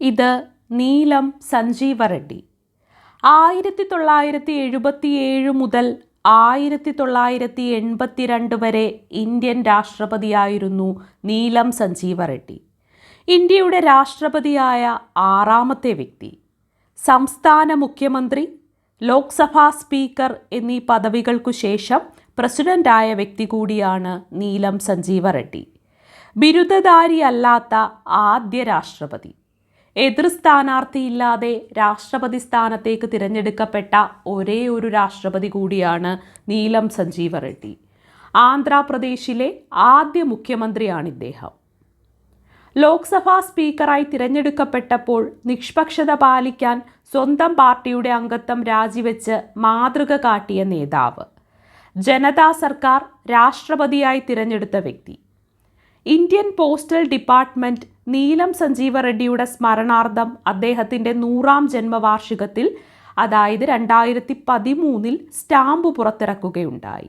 ഇത് നീലം സഞ്ജീവ റെഡ്ഡി. 1977 മുതൽ 1982 വരെ ഇന്ത്യൻ രാഷ്ട്രപതിയായിരുന്നു നീലം സഞ്ജീവ റെഡ്ഡി. ഇന്ത്യയുടെ രാഷ്ട്രപതിയായ 6ാമത്തെ വ്യക്തി. സംസ്ഥാന മുഖ്യമന്ത്രി, ലോക്സഭാ സ്പീക്കർ എന്നീ പദവികൾക്കു ശേഷം പ്രസിഡന്റായ വ്യക്തി കൂടിയാണ് നീലം സഞ്ജീവ റെഡ്ഡി. ബിരുദധാരിയല്ലാത്ത ആദ്യ രാഷ്ട്രപതി. എതിർ സ്ഥാനാർത്ഥിയില്ലാതെ രാഷ്ട്രപതി സ്ഥാനത്തേക്ക് തിരഞ്ഞെടുക്കപ്പെട്ട ഒരേ ഒരു രാഷ്ട്രപതി കൂടിയാണ് നീലം സഞ്ജീവ റെഡ്ഡി. ആന്ധ്രാപ്രദേശിലെ ആദ്യ മുഖ്യമന്ത്രിയാണ് ഇദ്ദേഹം. ലോക്സഭാ സ്പീക്കറായി തിരഞ്ഞെടുക്കപ്പെട്ടപ്പോൾ നിഷ്പക്ഷത പാലിക്കാൻ സ്വന്തം പാർട്ടിയുടെ അംഗത്വം രാജിവെച്ച് മാതൃക കാട്ടിയ നേതാവ്. ജനതാ സർക്കാർ രാഷ്ട്രപതിയായി തിരഞ്ഞെടുത്ത വ്യക്തി. ഇന്ത്യൻ പോസ്റ്റൽ ഡിപ്പാർട്ട്മെന്റ് നീലം സഞ്ജീവ റെഡ്ഡിയുടെ സ്മരണാർത്ഥം അദ്ദേഹത്തിൻ്റെ 100ാം ജന്മവാർഷികത്തിൽ, അതായത് 2013 സ്റ്റാമ്പ് പുറത്തിറക്കുകയുണ്ടായി.